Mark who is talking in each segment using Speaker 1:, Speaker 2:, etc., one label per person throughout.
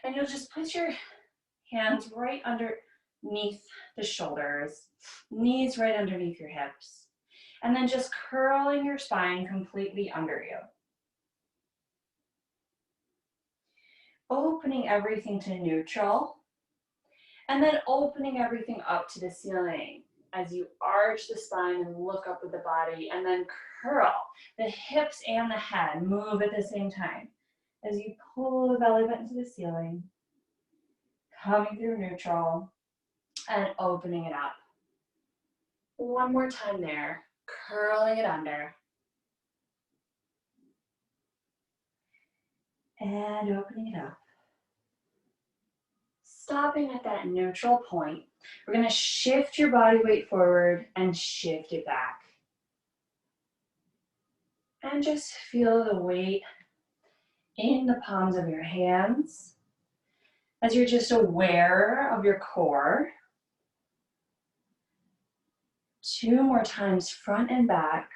Speaker 1: And you'll just put your hands right underneath the shoulders, knees right underneath your hips, and then just curling your spine completely under you. Opening everything to neutral, and then opening everything up to the ceiling as you arch the spine and look up with the body, and then curl. The hips and the head move at the same time as you pull the belly button to the ceiling, coming through neutral and opening it up. One more time there, curling it under and opening it up. Stopping at that neutral point, we're going to shift your body weight forward and shift it back. And just feel the weight in the palms of your hands as you're just aware of your core. 2 more times, front and back.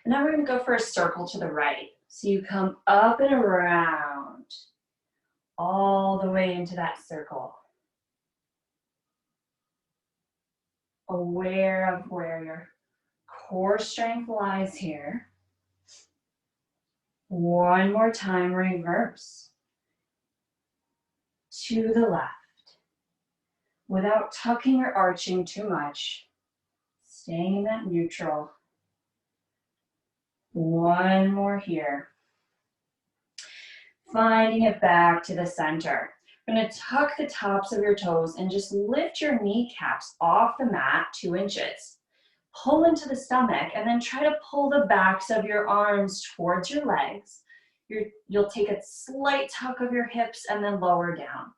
Speaker 1: And now we're going to go for a circle to the right. So you come up and around, all the way into that circle. Aware of where your core strength lies here. One more time, reverse. To the left. Without tucking or arching too much. Staying in that neutral. One more here. Finding it back to the center. You're going to tuck the tops of your toes and just lift your kneecaps off the mat 2 inches. Pull into the stomach and then try to pull the backs of your arms towards your legs. You'll take a slight tuck of your hips and then lower down.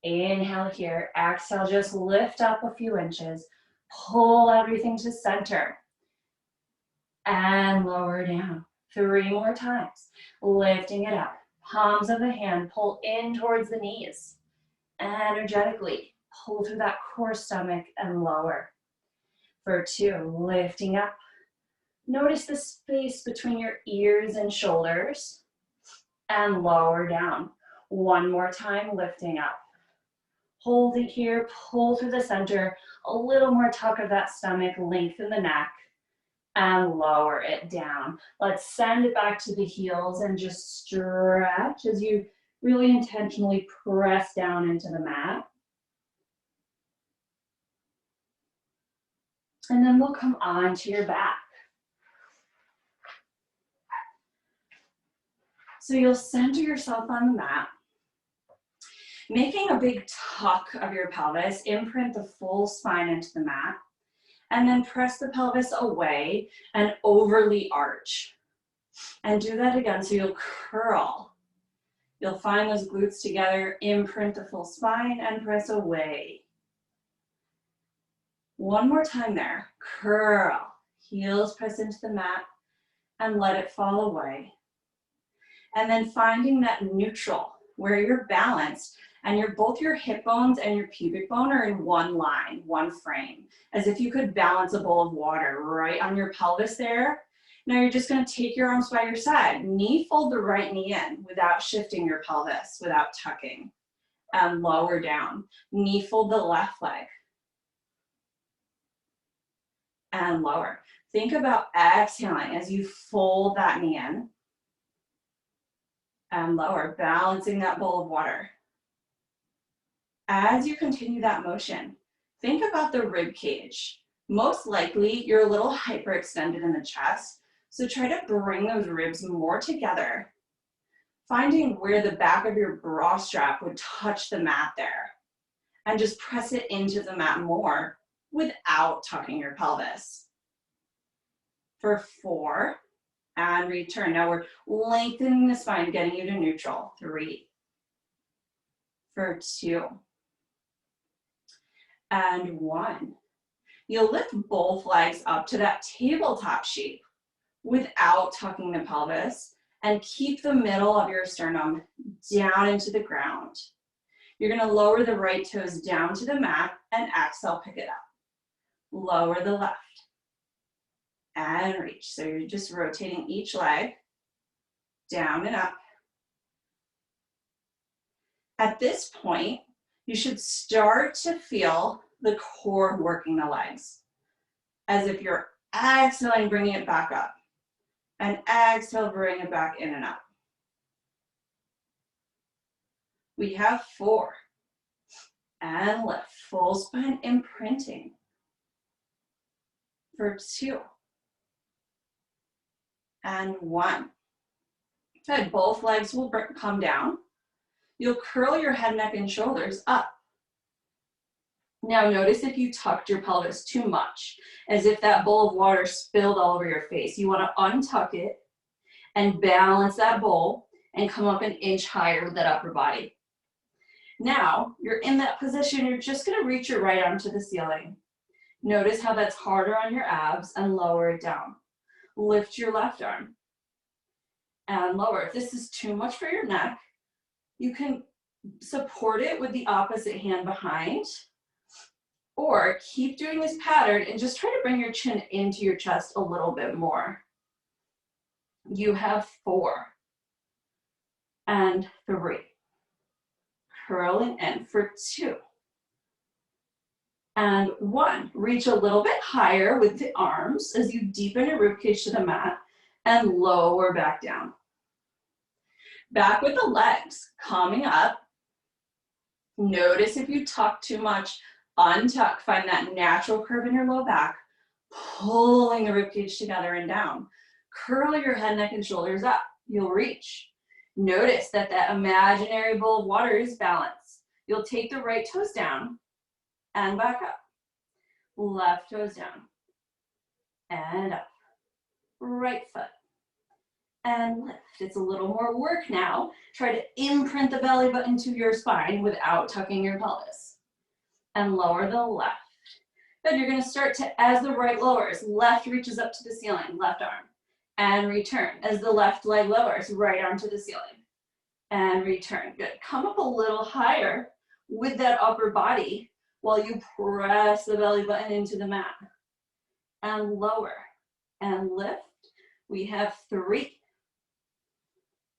Speaker 1: Inhale here. Exhale, just lift up a few inches. Pull everything to center. And lower down. 3 more times. Lifting it up. Palms of the hand pull in towards the knees. Energetically pull through that core stomach and lower. For 2, lifting up. Notice the space between your ears and shoulders. And lower down. 1 more time, lifting up. Hold it here, pull through the center. A little more tuck of that stomach, lengthen the neck. And lower it down. Let's send it back to the heels and just stretch as you really intentionally press down into the mat. And then we'll come on to your back. So you'll center yourself on the mat, making a big tuck of your pelvis, imprint the full spine into the mat. And then press the pelvis away and overly arch. And do that again, so you'll curl. You'll find those glutes together, imprint the full spine, and press away. 1 more time there. Curl. Heels press into the mat and let it fall away. And then finding that neutral, where you're balanced, and both your hip bones and your pubic bone are in one line, one frame, as if you could balance a bowl of water right on your pelvis there. Now you're just going to take your arms by your side. Knee fold the right knee in without shifting your pelvis, without tucking. And lower down. Knee fold the left leg. And lower. Think about exhaling as you fold that knee in. And lower, balancing that bowl of water. As you continue that motion, think about the rib cage. Most likely, you're a little hyperextended in the chest, so try to bring those ribs more together, finding where the back of your bra strap would touch the mat there, and just press it into the mat more without tucking your pelvis. For 4, and return. Now we're lengthening the spine, getting you to neutral. 3, for 2, and 1. You'll lift both legs up to that tabletop shape without tucking the pelvis, and keep the middle of your sternum down into the ground. You're going to lower the right toes down to the mat and exhale, pick it up. Lower the left and reach. So you're just rotating each leg. down and up. At this point, you should start to feel the core working the legs, as if you're exhaling, bringing it back up, and exhale, bring it back in and up. We have 4, and lift, full spine imprinting, for 2, and 1. Good, both legs will come down. You'll curl your head, neck, and shoulders up. Now notice if you tucked your pelvis too much, as if that bowl of water spilled all over your face. You want to untuck it and balance that bowl and come up an inch higher with that upper body. Now, you're in that position, you're just going to reach your right arm to the ceiling. Notice how that's harder on your abs and lower it down. Lift your left arm and lower. If this is too much for your neck, you can support it with the opposite hand behind, or keep doing this pattern and just try to bring your chin into your chest a little bit more. You have 4 and 3. Curling in for 2 and 1. Reach a little bit higher with the arms as you deepen your ribcage to the mat and lower back down. Back with the legs coming up. Notice if you tuck too much, untuck, find that natural curve in your low back, pulling the ribcage together and down. Curl your head, neck, and shoulders up. You'll reach. Notice that that imaginary bowl of water is balanced. You'll take the right toes down and back up. Left toes down and up. Right foot and lift. It's a little more work now. Try to imprint the belly button to your spine without tucking your pelvis. And lower the left. Then you're going to start to, as the right lowers, left reaches up to the ceiling, left arm, and return. As the left leg lowers, right arm to the ceiling, and return. Good. Come up a little higher with that upper body while you press the belly button into the mat. And lower and lift. We have 3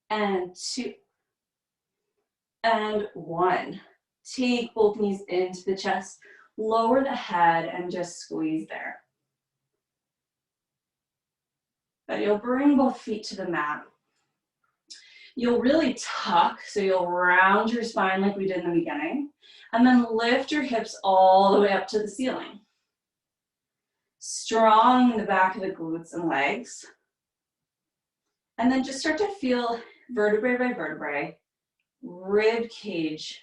Speaker 1: and 2 and 1. Take both knees into the chest. Lower the head and just squeeze there. But you'll bring both feet to the mat. You'll really tuck, so you'll round your spine like we did in the beginning, and then lift your hips all the way up to the ceiling. Strong in the back of the glutes and legs. And then just start to feel vertebrae by vertebrae, rib cage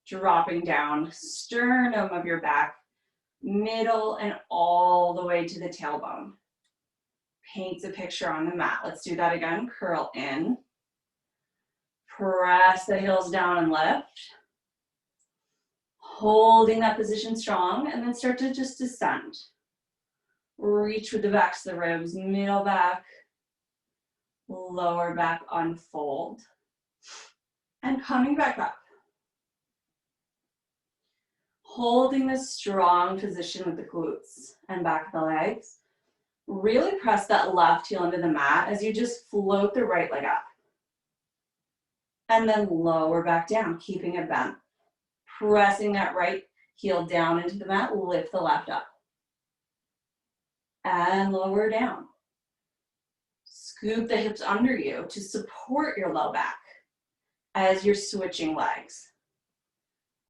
Speaker 1: dropping down, sternum of your back, middle and all the way to the tailbone. Paints a picture on the mat. Let's do that again. Curl in. Press the heels down and lift. Holding that position strong, and then start to just descend. Reach with the backs of the ribs, middle back, lower back, unfold. And coming back up. Holding this strong position with the glutes and back of the legs. Really press that left heel into the mat as you just float the right leg up. And then lower back down, keeping it bent. Pressing that right heel down into the mat, lift the left up. And lower down. Scoop the hips under you to support your low back as you're switching legs.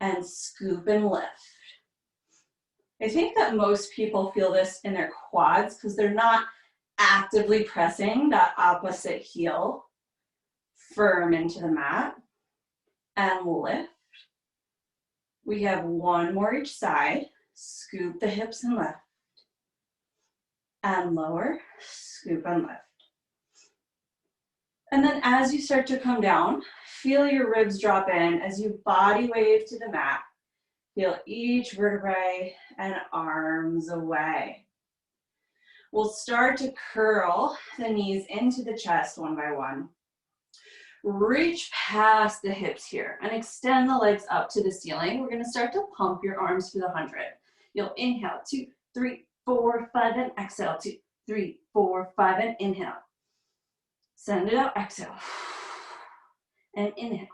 Speaker 1: And scoop and lift. I think that most people feel this in their quads because they're not actively pressing that opposite heel firm into the mat. And lift. We have 1 more each side. Scoop the hips and lift. And lower, scoop and lift. And then as you start to come down, feel your ribs drop in as you body wave to the mat. Feel each vertebrae and arms away. We'll start to curl the knees into the chest one by one. Reach past the hips here and extend the legs up to the ceiling. We're going to start to pump your arms for the 100. You'll inhale, 2, 3, 4, 5, and exhale, 2, 3, 4, 5, and inhale.
Speaker 2: Send it out, exhale. And inhale.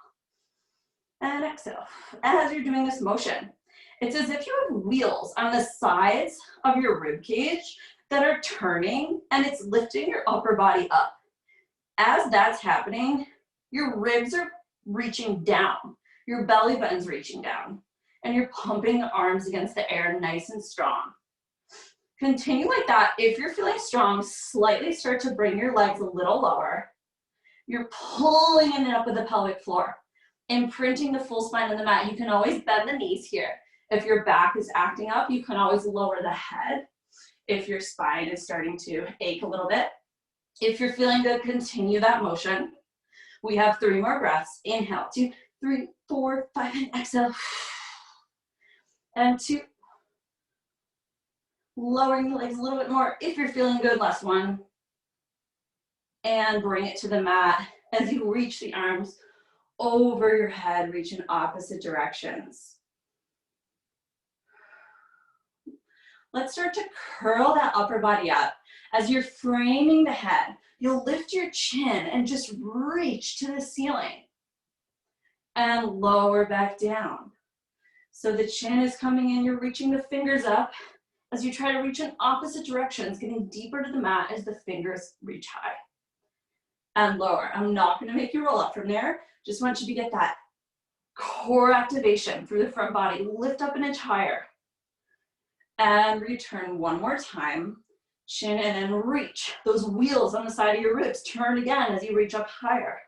Speaker 2: And exhale. As you're doing this motion, it's as if you have wheels on the sides of your rib cage that are turning, and it's lifting your upper body up. As that's happening, your ribs are reaching down. Your belly button's reaching down. And you're pumping the arms against the air nice and strong. Continue like that. If you're feeling strong, slightly start to bring your legs a little lower. You're pulling it up with the pelvic floor, imprinting the full spine on the mat. You can always bend the knees here. If your back is acting up, you can always lower the head if your spine is starting to ache a little bit. If you're feeling good, continue that motion. We have 3 more breaths. Inhale, 2, 3, 4, 5, and exhale. And 2. Lowering the legs a little bit more. If you're feeling good, last 1. And bring it to the mat as you reach the arms over your head, reach in opposite directions. Let's start to curl that upper body up. As you're framing the head, you'll lift your chin and just reach to the ceiling. And lower back down. So the chin is coming in, you're reaching the fingers up as you try to reach in opposite directions, getting deeper to the mat as the fingers reach high. And lower. I'm not going to make you roll up from there. Just want you to get that core activation through the front body. Lift up an inch higher. And return 1 more time. Chin in and reach. Those wheels on the side of your ribs turn again as you reach up higher.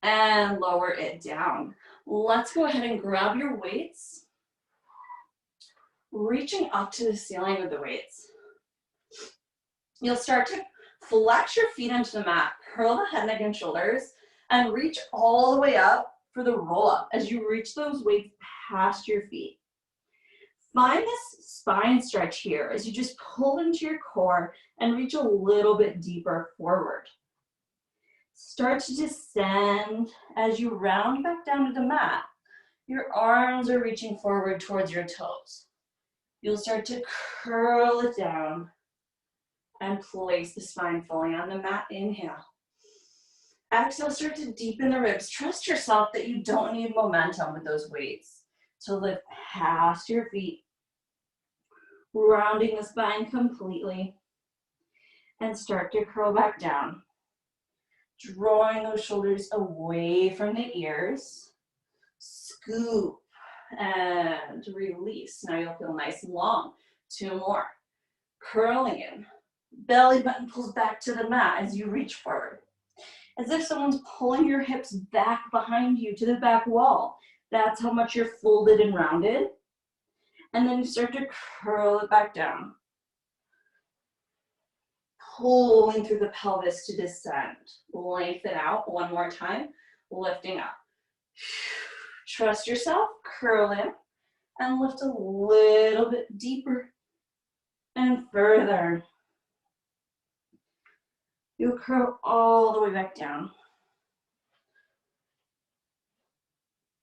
Speaker 2: And lower it down. Let's go ahead and grab your weights. Reaching up to the ceiling with the weights. You'll start to flex your feet into the mat, curl the head, neck, and shoulders, and reach all the way up for the roll up as you reach those weights past your feet. Find this spine stretch here as you just pull into your core and reach a little bit deeper forward. Start to descend as you round back down to the mat. Your arms are reaching forward towards your toes. You'll start to curl it down and place the spine fully on the mat. Inhale. Exhale, start to deepen the ribs. Trust yourself that you don't need momentum with those weights to lift past your feet, rounding the spine completely, and start to curl back down. Drawing those shoulders away from the ears. Scoop and release. Now you'll feel nice and long. 2 more. Curling in. Belly button pulls back to the mat as you reach forward. As if someone's pulling your hips back behind you to the back wall. That's how much you're folded and rounded. And then you start to curl it back down. Pulling through the pelvis to descend. Lengthen out 1 more time. Lifting up. Trust yourself. Curl in. And lift a little bit deeper and further. You'll curl all the way back down.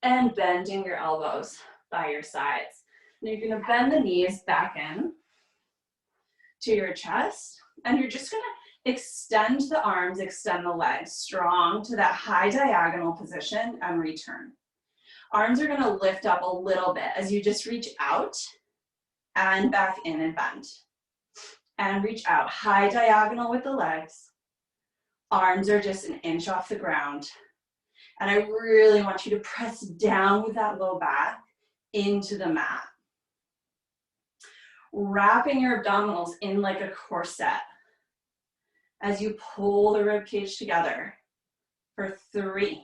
Speaker 2: And bending your elbows by your sides. Now you're going to bend the knees back in to your chest. And you're just going to extend the arms, extend the legs, strong to that high diagonal position and return. Arms are going to lift up a little bit as you just reach out and back in and bend. And reach out, high diagonal with the legs. Arms are just 1 inch off the ground. And I really want you to press down with that low back into the mat. Wrapping your abdominals in like a corset as you pull the rib cage together for 3.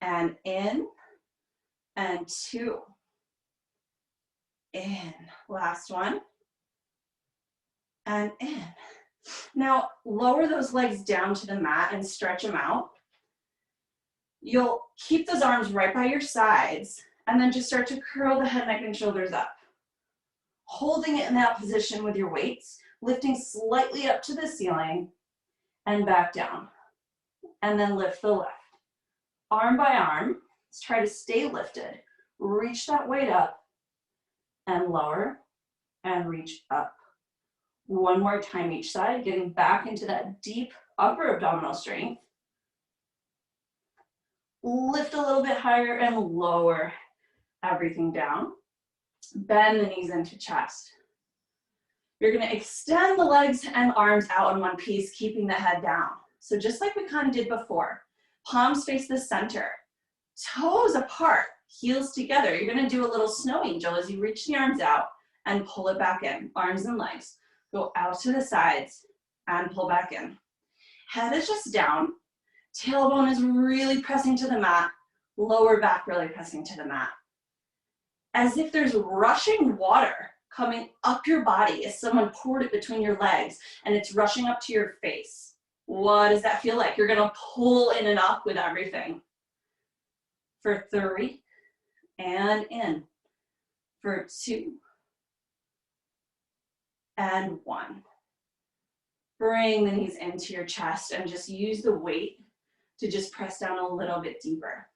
Speaker 2: And in and 2. In. Last one. And in. Now, lower those legs down to the mat and stretch them out. You'll keep those arms right by your sides and then just start to curl the head, neck, and shoulders up. Holding it in that position with your weights, lifting slightly up to the ceiling and back down. And then lift the left. Arm by arm, let's try to stay lifted. Reach that weight up and lower and reach up. One more time each side, getting back into that deep upper abdominal strength. Lift a little bit higher and lower everything down. Bend the knees into chest. You're gonna extend the legs and arms out in one piece, keeping the head down. So just like we kind of did before, palms face the center, toes apart, heels together. You're gonna do a little snow angel as you reach the arms out and pull it back in. Arms and legs go out to the sides and pull back in. Head is just down. Tailbone is really pressing to the mat. Lower back really pressing to the mat. As if there's rushing water coming up your body as someone poured it between your legs and it's rushing up to your face. What does that feel like? You're gonna pull in and up with everything. For 3, and in. For 2, and 1. Bring the knees into your chest and just use the weight to just press down a little bit deeper.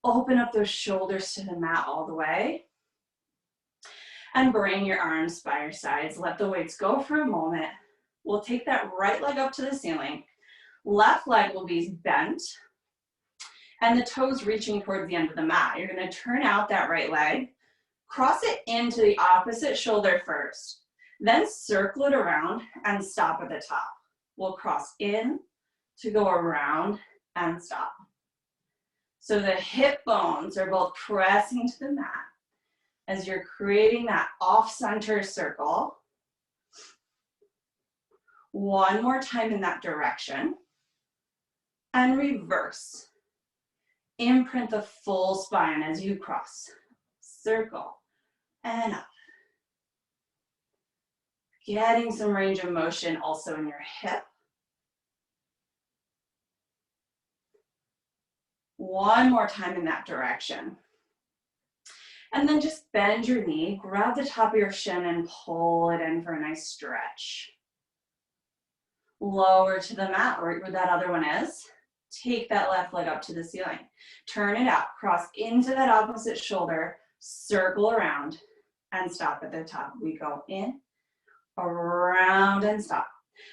Speaker 2: Open up those shoulders to the mat all the way. And bring your arms by your sides. Let the weights go for a moment. We'll take that right leg up to the ceiling. Left leg will be bent. And the toes reaching towards the end of the mat. You're gonna turn out that right leg. Cross it into the opposite shoulder first. Then circle it around and stop at the top. We'll cross in to go around and stop. So the hip bones are both pressing to the mat as you're creating that off-center circle. One more time in that direction. And reverse. Imprint the full spine as you cross. Circle and up. Getting some range of motion also in your hip. One more time in that direction. And then just bend your knee, grab the top of your shin and pull it in for a nice stretch. Lower to the mat where that other one is. Take that left leg up to the ceiling. Turn it out, cross into that opposite shoulder, circle around and stop at the top. We go in, around and stop.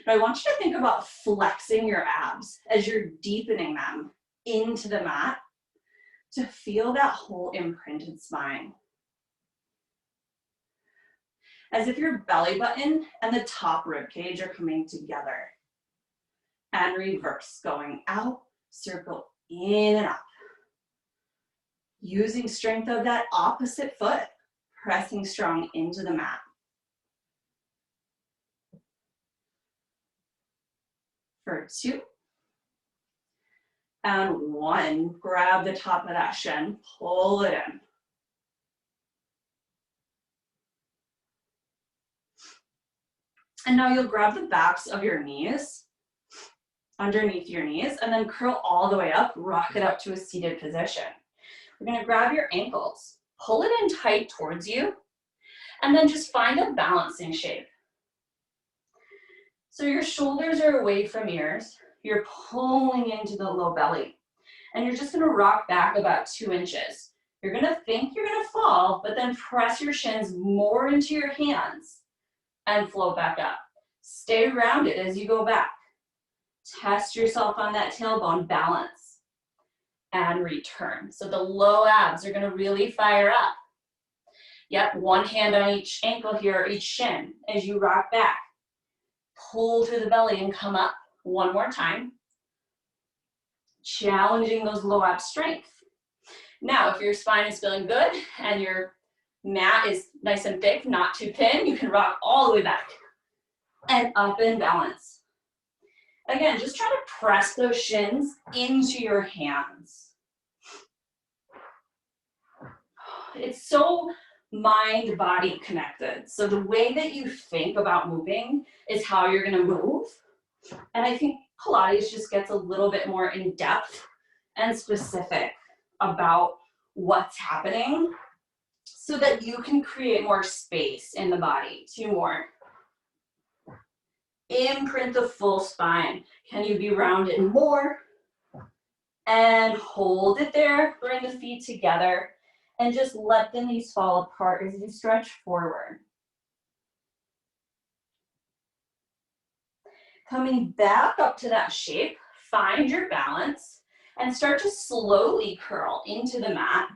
Speaker 2: Now I want you to think about flexing your abs as you're deepening them into the mat to feel that whole imprinted spine. As if your belly button and the top rib cage are coming together. And reverse, going out, circle in and up. Using strength of that opposite foot, pressing strong into the mat. For 2. And 1, grab the top of that shin, pull it in. And now you'll grab the backs of your knees, underneath your knees, and then curl all the way up, rock it up to a seated position. We're gonna grab your ankles, pull it in tight towards you, and then just find a balancing shape. So your shoulders are away from ears, you're pulling into the low belly, and you're just gonna rock back about 2 inches. You're gonna think you're gonna fall, but then press your shins more into your hands and float back up. Stay rounded as you go back. Test yourself on that tailbone, balance, and return. So the low abs are gonna really fire up. Yep, one hand on each ankle here, or each shin, as you rock back. Pull through the belly and come up. One more time. Challenging those low ab strength. Now, if your spine is feeling good and your mat is nice and thick, not too thin, you can rock all the way back and up and balance. Again, just try to press those shins into your hands. It's so mind-body connected. So the way that you think about moving is how you're gonna move. And I think Pilates just gets a little bit more in depth and specific about what's happening so that you can create more space in the body. 2 more. Imprint the full spine. Can you be rounded more? And hold it there. Bring the feet together and just let the knees fall apart as you stretch forward. Coming back up to that shape, find your balance and start to slowly curl into the mat.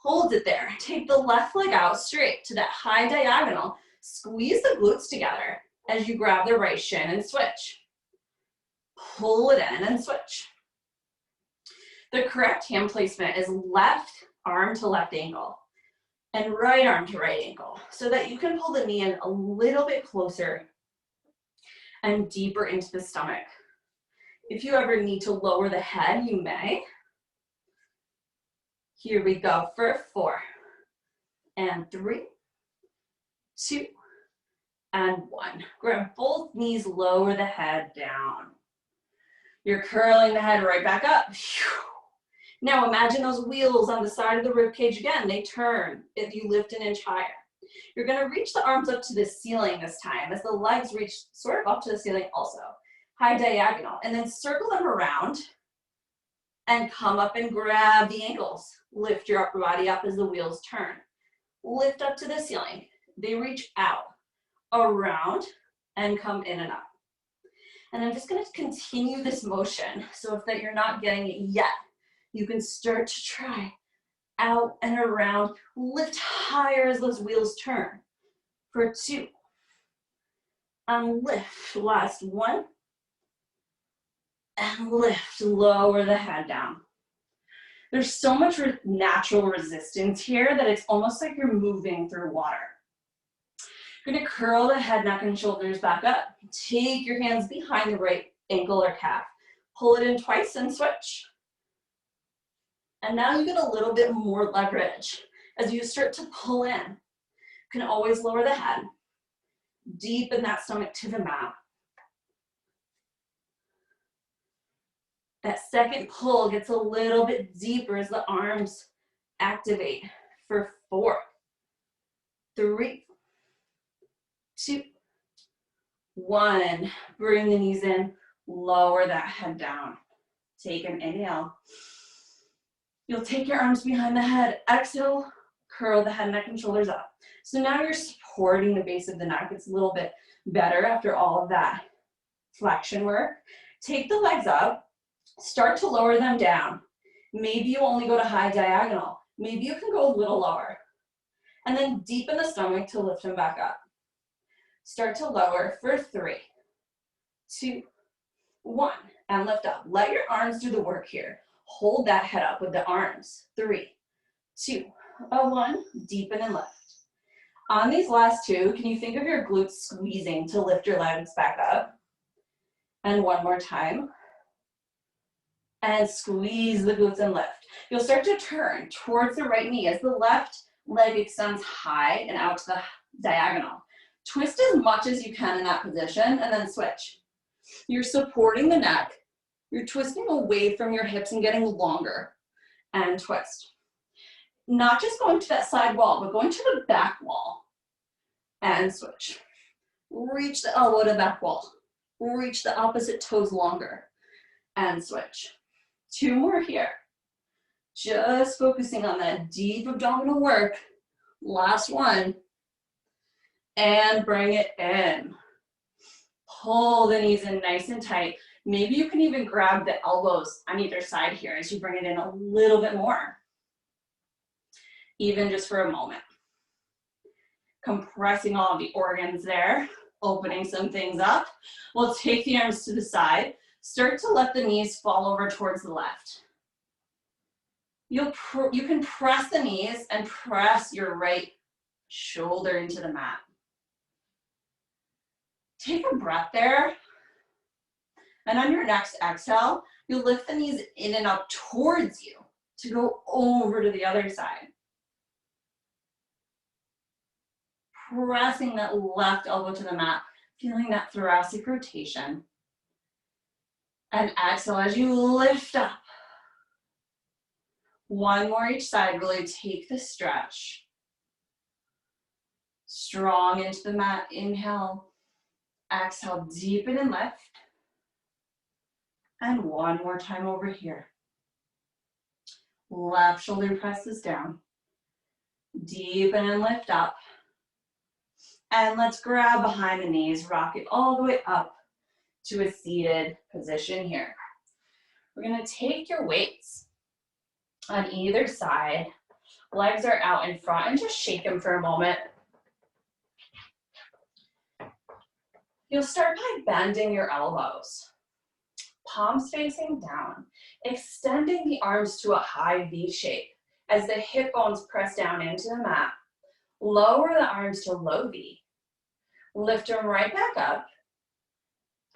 Speaker 2: Hold it there. Take the left leg out straight to that high diagonal. Squeeze the glutes together as you grab the right shin and switch. Pull it in and switch. The correct hand placement is left arm to left ankle and right arm to right ankle so that you can pull the knee in a little bit closer and deeper into the stomach. If you ever need to lower the head, you may. Here we go for 4 and 3, 2, and 1. Grab both knees, lower the head down. You're curling the head right back up. Now imagine those wheels on the side of the rib cage again. They turn if you lift an inch higher. You're gonna reach the arms up to the ceiling this time as the legs reach sort of up to the ceiling also. High diagonal, and then circle them around and come up and grab the ankles. Lift your upper body up as the wheels turn. Lift up to the ceiling. They reach out, around, and come in and up. And I'm just gonna continue this motion. So if that you're not getting it yet, you can start to try out and around. Lift higher as those wheels turn. For 2. And lift, last 1. And lift, lower the head down. There's so much natural resistance here that it's almost like you're moving through water. You're gonna curl the head, neck, and shoulders back up. Take your hands behind the right ankle or calf. Pull it in twice and switch. And now you get a little bit more leverage. As you start to pull in, you can always lower the head. Deepen that stomach to the mat. That second pull gets a little bit deeper as the arms activate for 4, 3, 2, 1. Bring the knees in, lower that head down. Take an inhale. You'll take your arms behind the head. Exhale, curl the head, neck, and shoulders up. So now you're supporting the base of the neck. It's a little bit better after all of that flexion work. Take the legs up. Start to lower them down. Maybe you only go to high diagonal. Maybe you can go a little lower. And then deepen the stomach to lift them back up. Start to lower for 3, 2, 1, and lift up. Let your arms do the work here. Hold that head up with the arms. 3, 2, 1, deepen and lift. On these last 2, can you think of your glutes squeezing to lift your legs back up? And one more time. And squeeze the glutes and lift. You'll start to turn towards the right knee as the left leg extends high and out to the diagonal. Twist as much as you can in that position and then switch. You're supporting the neck. You're twisting away from your hips and getting longer. And twist. Not just going to that side wall, but going to the back wall. And switch. Reach the elbow to back wall. Reach the opposite toes longer. And switch. 2 more here. Just focusing on that deep abdominal work. Last 1. And bring it in. Pull the knees in nice and tight. Maybe you can even grab the elbows on either side here as you bring it in a little bit more. Even just for a moment. Compressing all of the organs there. Opening some things up. We'll take the arms to the side. Start to let the knees fall over towards the left. You can press the knees and press your right shoulder into the mat. Take a breath there. And on your next exhale, you'll lift the knees in and up towards you to go over to the other side. Pressing that left elbow to the mat, feeling that thoracic rotation. And exhale as you lift up. 1 more each side, really take the stretch. Strong into the mat, inhale. Exhale, deepen and lift. And 1 more time over here. Left shoulder presses down. Deepen and lift up. And let's grab behind the knees, rock it all the way up
Speaker 1: to a seated position here. We're gonna take your weights on either side. Legs are out in front and just shake them for a moment. You'll start by bending your elbows, palms facing down, extending the arms to a high V shape as the hip bones press down into the mat. Lower the arms to low V. Lift them right back up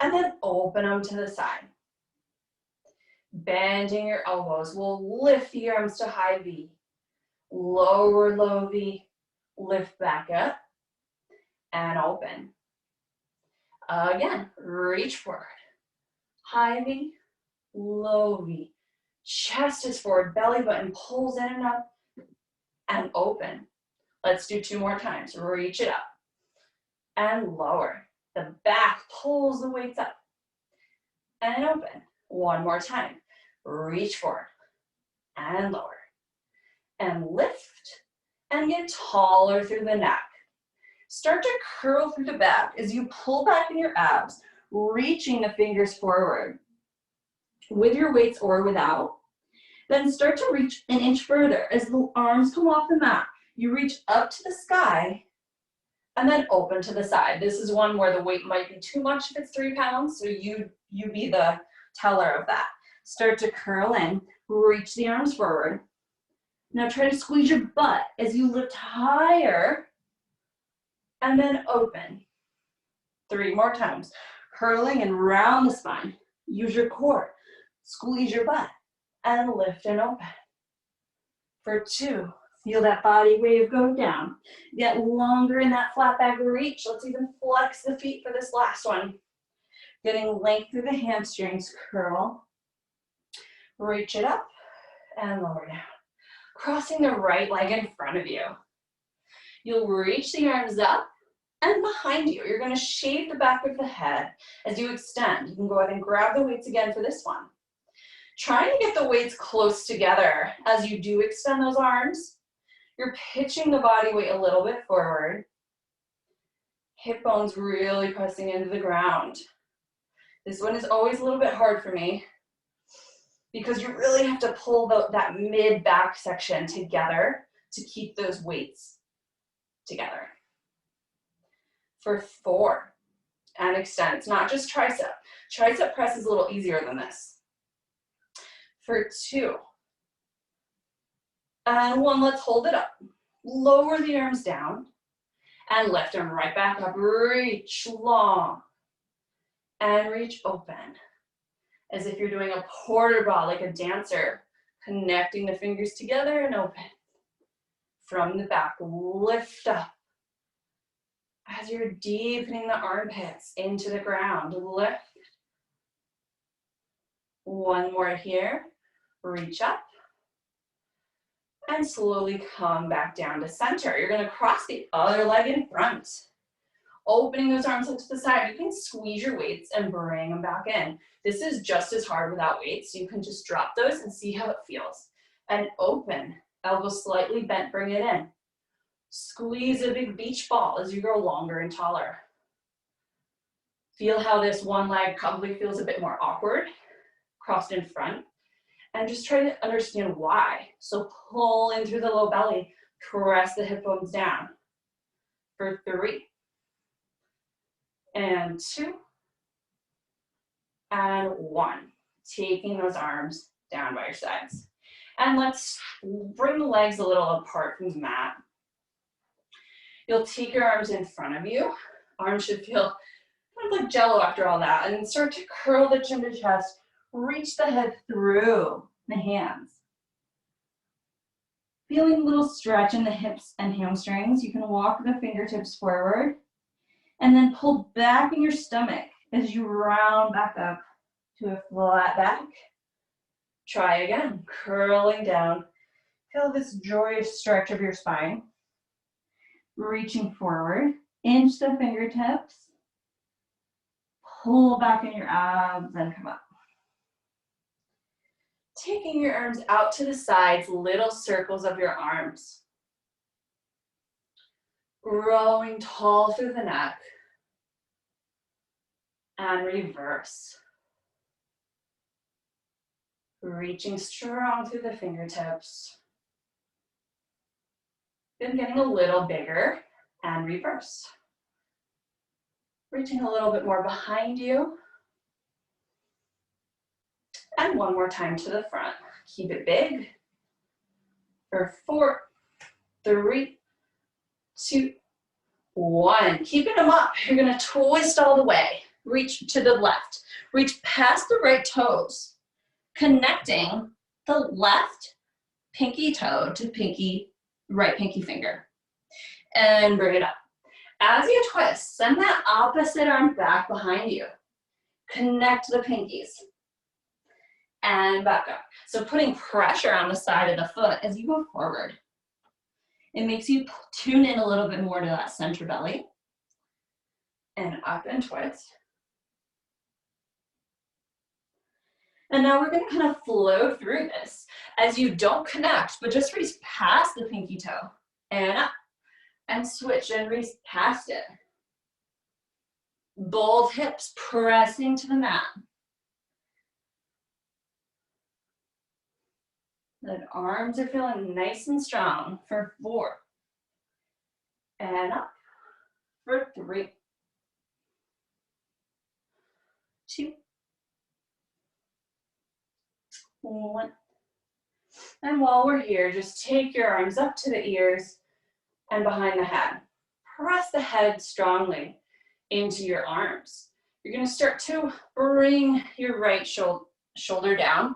Speaker 1: and then open them to the side. Bending your elbows will lift the arms to high V. Lower low V, lift back up and open. Again, reach forward. High V, low V. Chest is forward, belly button pulls in and up and open. Let's do 2 more times. Reach it up and lower. The back pulls the weights up and open. 1 more time. Reach forward and lower. And lift and get taller through the neck. Start to curl through the back as you pull back in your abs, reaching the fingers forward with your weights or without. Then start to reach an inch further as the arms come off the mat. You reach up to the sky and then open to the side. This is one where the weight might be too much if it's 3 pounds, so you be the teller of that. Start to curl in, reach the arms forward. Now try to squeeze your butt as you lift higher and then open. 3 more times. Curling and round the spine. Use your core. Squeeze your butt and lift and open. For 2, feel that body wave go down. Get longer in that flat back reach. Let's even flex the feet for this last one. Getting length through the hamstrings. Curl. Reach it up and lower down. Crossing the right leg in front of you. You'll reach the arms up and behind you. You're going to shave the back of the head as you extend. You can go ahead and grab the weights again for this one. Trying to get the weights close together as you do extend those arms. You're pitching the body weight a little bit forward. Hip bones really pressing into the ground. This one is always a little bit hard for me because you really have to pull that mid-back section together to keep those weights together. For 4, and extend. It's not just tricep. Tricep press is a little easier than this. For 2, and 1, let's hold it up. Lower the arms down and lift them right back up. Reach long and reach open. As if you're doing a porter ball, like a dancer, connecting the fingers together and open. From the back, lift up. As you're deepening the armpits into the ground, lift. 1 more here, reach up. And slowly come back down to center. You're gonna cross the other leg in front. Opening those arms up to the side. You can squeeze your weights and bring them back in. This is just as hard without weights. You can just drop those and see how it feels. And open, elbows slightly bent, bring it in. Squeeze a big beach ball as you grow longer and taller. Feel how this one leg probably feels a bit more awkward, crossed in front. And just try to understand why. So pull in through the low belly, press the hip bones down. For 3, and 2, and 1. Taking those arms down by your sides. And let's bring the legs a little apart from the mat. You'll take your arms in front of you. Arms should feel kind of like jello after all that. And start to curl the chin to chest. Reach the head through the hands. Feeling a little stretch in the hips and hamstrings. You can walk the fingertips forward. And then pull back in your stomach as you round back up to a flat back. Try again, curling down. Feel this joyous stretch of your spine. Reaching forward, inch the fingertips. Pull back in your abs and come up. Taking your arms out to the sides, little circles of your arms. Growing tall through the neck. and reverse. Reaching strong through the fingertips. Then getting a little bigger and reverse. Reaching a little bit more behind you. And one more time to the front. Keep it big. For 4, 3, 2, 1. Keeping them up. You're gonna twist all the way. Reach to the left. Reach past the right toes, connecting the left pinky toe to right pinky finger. And bring it up. As you twist, send that opposite arm back behind you. Connect the pinkies. And back up. So putting pressure on the side of the foot as you go forward. It makes you tune in a little bit more to that center belly. And up and twist. And now we're gonna kind of flow through this as you don't connect, but just reach past the pinky toe. And up. And switch and reach past it. Both hips pressing to the mat. The arms are feeling nice and strong for 4. And up for 3, 2, 1. And while we're here, just take your arms up to the ears and behind the head. Press the head strongly into your arms. You're going to start to bring your right shoulder down.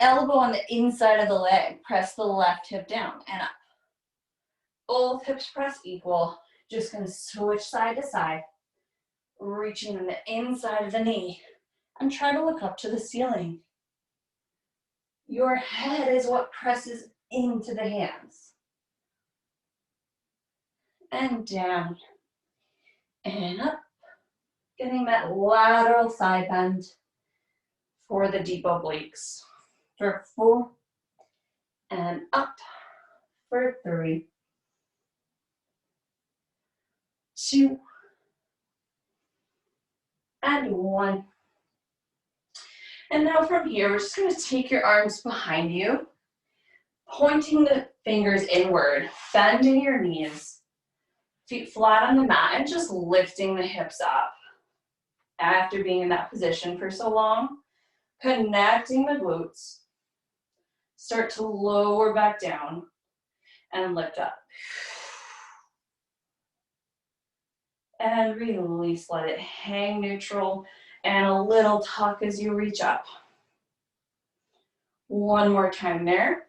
Speaker 1: Elbow on the inside of the leg. Press the left hip down and up. Both hips press equal. Just going to switch side to side. Reaching on the inside of the knee. And try to look up to the ceiling. Your head is what presses into the hands. And down. And up. Getting that lateral side bend for the deep obliques. For 4. And up. For 3. 2. And 1. And now from here, we're just going to take your arms behind you, pointing the fingers inward, bending your knees, feet flat on the mat, and just lifting the hips up. After being in that position for so long, connecting the glutes, start to lower back down and lift up. And release, let it hang neutral. And a little tuck as you reach up. One more time there.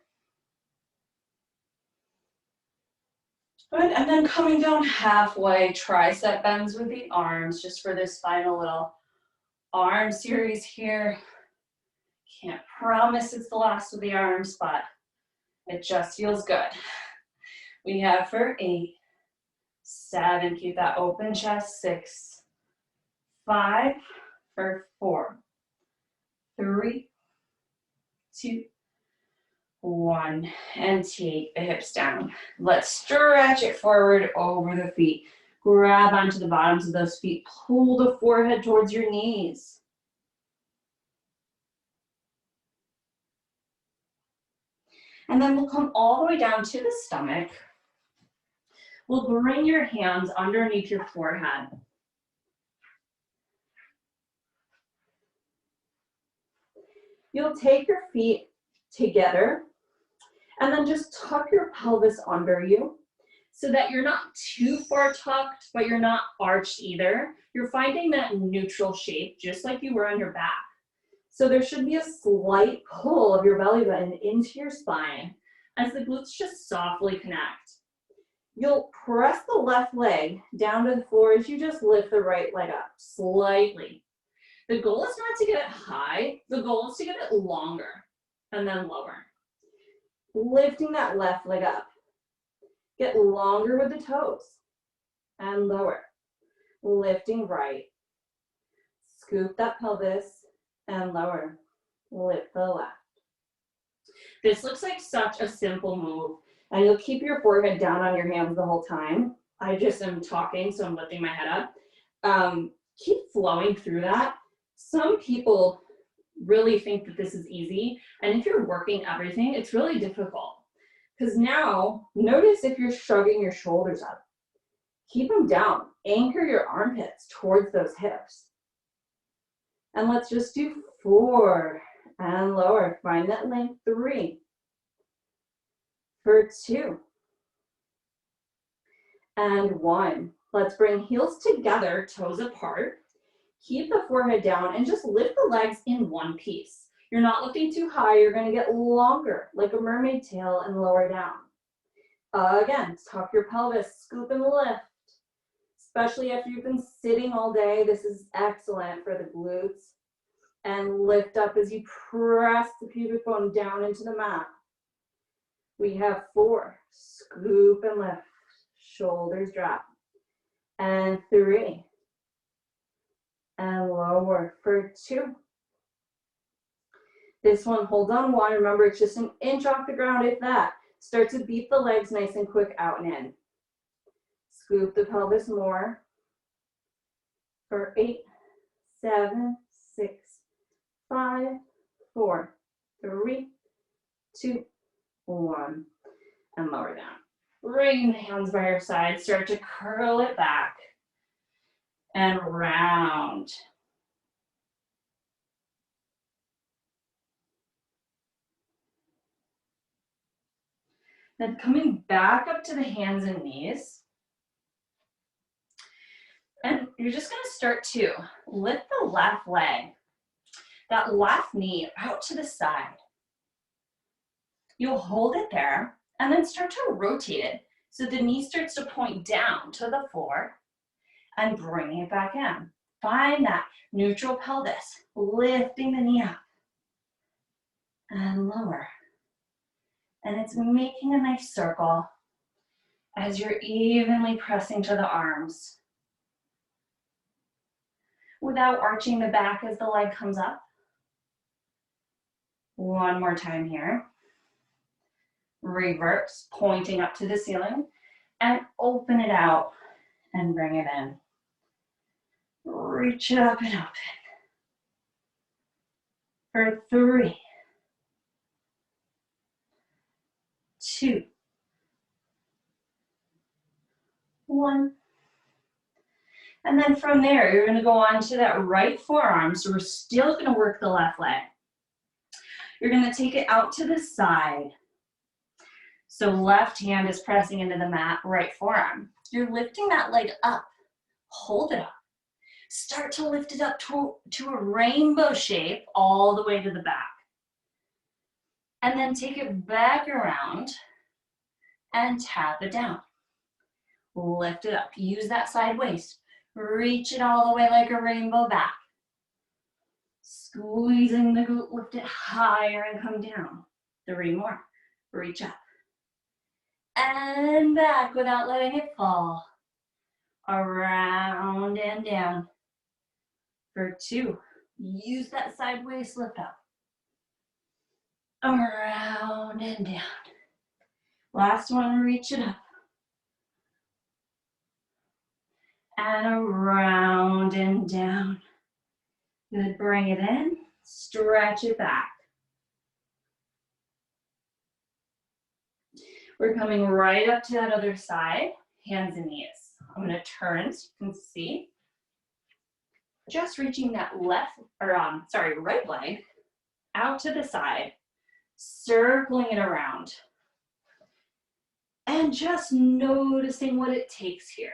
Speaker 1: Good, and then coming down halfway, tricep bends with the arms, just for this final little arm series here. Can't promise it's the last of the arms, but it just feels good. We have for 8, 7, keep that open chest, 6, 5, for 4, 3, 2, 1, and take the hips down. Let's stretch it forward over the feet. Grab onto the bottoms of those feet. Pull the forehead towards your knees. And then we'll come all the way down to the stomach. We'll bring your hands underneath your forehead. You'll take your feet together and then just tuck your pelvis under you so that you're not too far tucked, but you're not arched either. You're finding that neutral shape, just like you were on your back. So there should be a slight pull of your belly button into your spine as the glutes just softly connect. You'll press the left leg down to the floor as you just lift the right leg up slightly. The goal is not to get it high, the goal is to get it longer and then lower. Lifting that left leg up. Get longer with the toes and lower. Lifting right. Scoop that pelvis and lower. Lift the left. This looks like such a simple move, and you'll keep your forehead down on your hands the whole time. I just am talking, so I'm lifting my head up.
Speaker 2: keep flowing through that. Some people really think that this is easy, and if you're working everything, it's really difficult. Because now, notice if you're shrugging your shoulders up. Keep them down. Anchor your armpits towards those hips. And let's just do 4 and lower. Find that length. 3 for 2 and 1. Let's bring heels together, toes apart. Keep the forehead down and just lift the legs in one piece. You're not lifting too high. You're going to get longer, like a mermaid tail, and lower down. Again, tuck your pelvis, scoop and lift. Especially after you've been sitting all day, this is excellent for the glutes. And lift up as you press the pubic bone down into the mat. We have 4, scoop and lift, shoulders drop. And 3, and lower for 2. This one, hold on 1. Remember, it's just an inch off the ground, if that. Start to beat the legs nice and quick out and in. Scoop the pelvis more. For 8, 7, 6, 5, 4, 3, 2, 1. And lower down. Bring the hands by your side. Start to curl it back. And round. Then coming back up to the hands and knees. And you're just going to start to lift the left leg, that left knee out to the side. You'll hold it there and then start to rotate it so the knee starts to point down to the floor and bring it back in. Find that neutral pelvis, lifting the knee up and lower. And it's making a nice circle as you're evenly pressing to the arms without arching the back as the leg comes up. One more time here. Reverse, pointing up to the ceiling, and open it out and bring it in. Reach it up and open. For 3, 2, 1. And then from there, you're going to go on to that right forearm. So we're still going to work the left leg. You're going to take it out to the side. So left hand is pressing into the mat, right forearm. You're lifting that leg up. Hold it up. Start to lift it up to a rainbow shape all the way to the back. And then take it back around and tap it down. Lift it up. Use that side waist. Reach it all the way like a rainbow back. Squeezing the glute, lift it higher and come down. 3 more. Reach up. And back without letting it fall. Around and down. For 2. Use that side waist lift up. Around and down. Last one, reach it up. And around and down. Good, bring it in, stretch it back. We're coming right up to that other side, hands and knees. I'm gonna turn so you can see. Just reaching that right leg out to the side, circling it around. And just noticing what it takes here.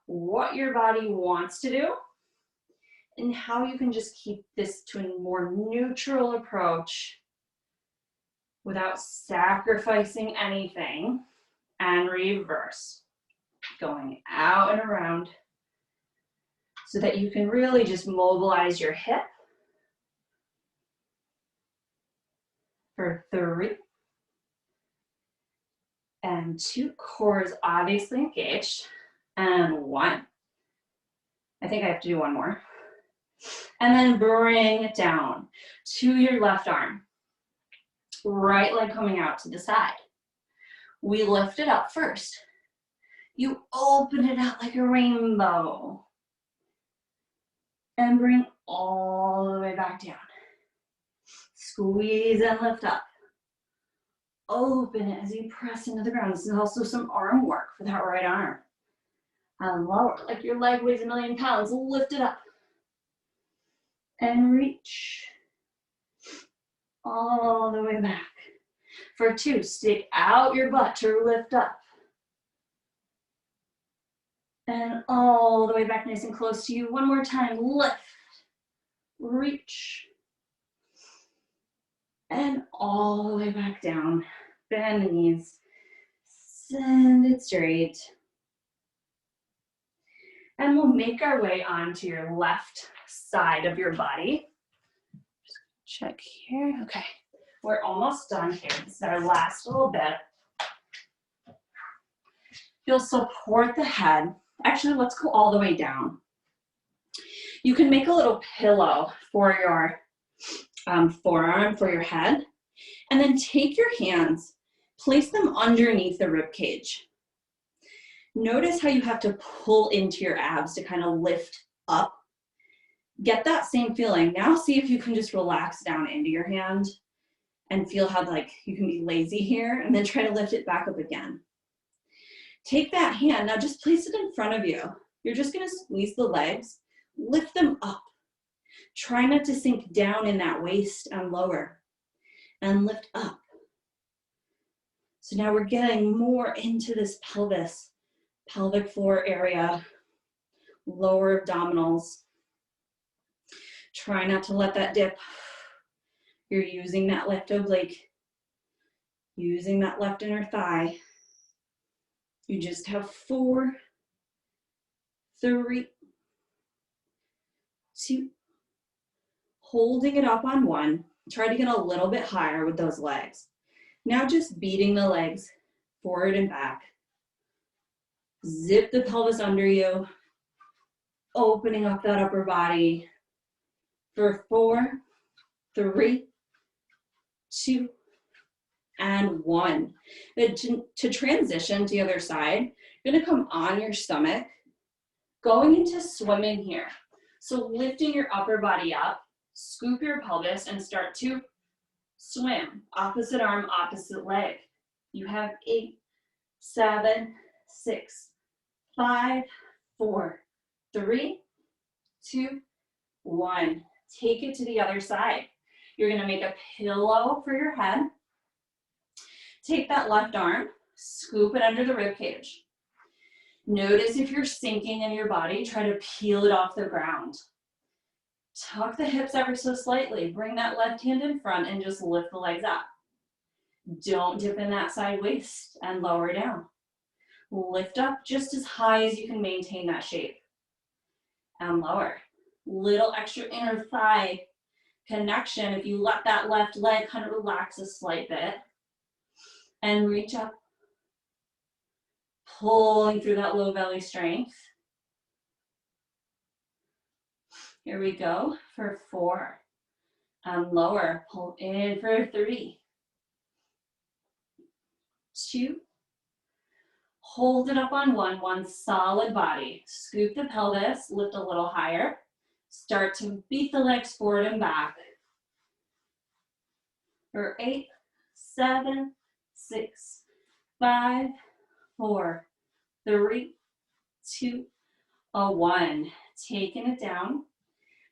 Speaker 2: What your body wants to do, and how you can just keep this to a more neutral approach without sacrificing anything, and reverse. Going out and around so that you can really just mobilize your hip for 3 and 2. Core is obviously engaged, and 1. I think I have to do 1 more. And then bring it down to your left arm. Right leg coming out to the side. We lift it up first. You open it out like a rainbow.
Speaker 1: And bring all the way back down. Squeeze and lift up. Open it as you press into the ground. This is also some arm work for that right arm. And lower, like your leg weighs 1,000,000 pounds. Lift it up. And reach. All the way back. For 2, stick out your butt to lift up. And all the way back nice and close to you. One more time, lift. Reach. And all the way back down. Bend the knees. Send it straight. And we'll make our way onto your left side of your body. Just check here. Okay. We're almost done here. This is our last little bit. You'll support the head. Actually, let's go all the way down. You can make a little pillow for your forearm, for your head, and then take your hands, place them underneath the rib cage. Notice how you have to pull into your abs to kind of lift up. Get that same feeling. Now see if you can just relax down into your hand and feel how like you can be lazy here, and then try to lift it back up again. Take that hand, now just place it in front of you. You're just gonna squeeze the legs, lift them up. Try not to sink down in that waist and lower, and lift up. So now we're getting more into this pelvis, pelvic floor area, lower abdominals. Try not to let that dip. You're using that left oblique, using that left inner thigh. You just have 4, 3, 2, holding it up on 1. Try to get a little bit higher with those legs. Now just beating the legs forward and back. Zip the pelvis under you, opening up that upper body for 4, 3, 2, and 1. To transition to the other side, you're gonna come on your stomach, going into swimming here. So lifting your upper body up, scoop your pelvis, and start to swim. Opposite arm, opposite leg. You have 8, 7, 6, 5, 4, 3, 2, 1. Take it to the other side. You're gonna make a pillow for your head. Take that left arm, scoop it under the rib cage. Notice if you're sinking in your body, try to peel it off the ground. Tuck the hips ever so slightly. Bring that left hand in front and just lift the legs up. Don't dip in that side waist and lower down. Lift up just as high as you can maintain that shape. And lower. Little extra inner thigh connection. If you let that left leg kind of relax a slight bit. And reach up. Pulling through that low belly strength. Here we go for 4. And lower. Pull in for 3. 2. Hold it up on 1 solid body. Scoop the pelvis, lift a little higher. Start to beat the legs forward and back. For 8, 7, 6, 5, 4, 3, 2, 1. Taking it down,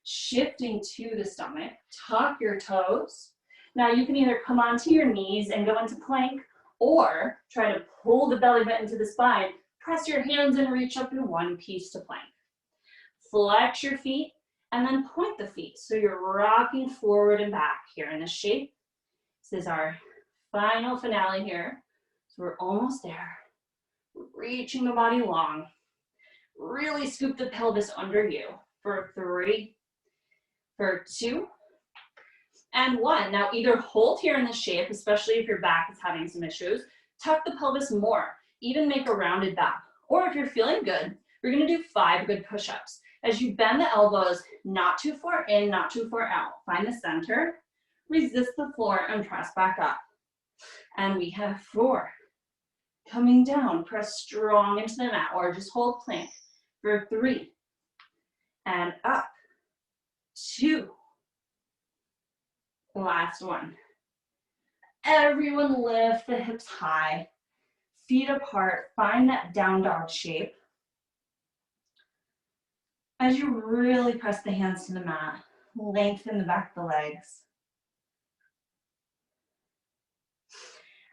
Speaker 1: shifting to the stomach, tuck your toes. Now you can either come onto your knees and go into plank, or try to pull the belly button to the spine, press your hands and reach up in one piece to plank. Flex your feet and then point the feet. So you're rocking forward and back here in this shape. This is our final finale here. So we're almost there. Reaching the body long. Really scoop the pelvis under you for 3, for 2, and 1. Now either hold here in the shape, especially if your back is having some issues, tuck the pelvis more, even make a rounded back. Or if you're feeling good, we're gonna do 5 good push-ups. As you bend the elbows, not too far in, not too far out. Find the center, resist the floor, and press back up. And we have 4. Coming down, press strong into the mat, or just hold plank for 3. And up. 2. Last one. Everyone lift the hips high, feet apart, find that down dog shape. As you really press the hands to the mat, lengthen the back of the legs.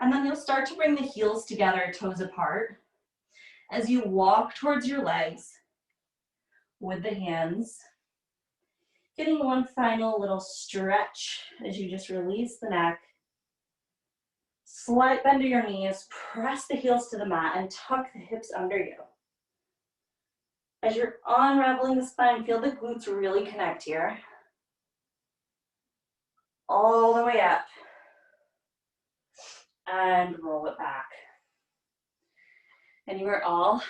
Speaker 1: And then you'll start to bring the heels together, toes apart, as you walk towards your legs with the hands. Getting one final little stretch as you just release the neck. Slight bend to your knees, press the heels to the mat and tuck the hips under you. As you're unraveling the spine, feel the glutes really connect here. All the way up. And roll it back. And you are all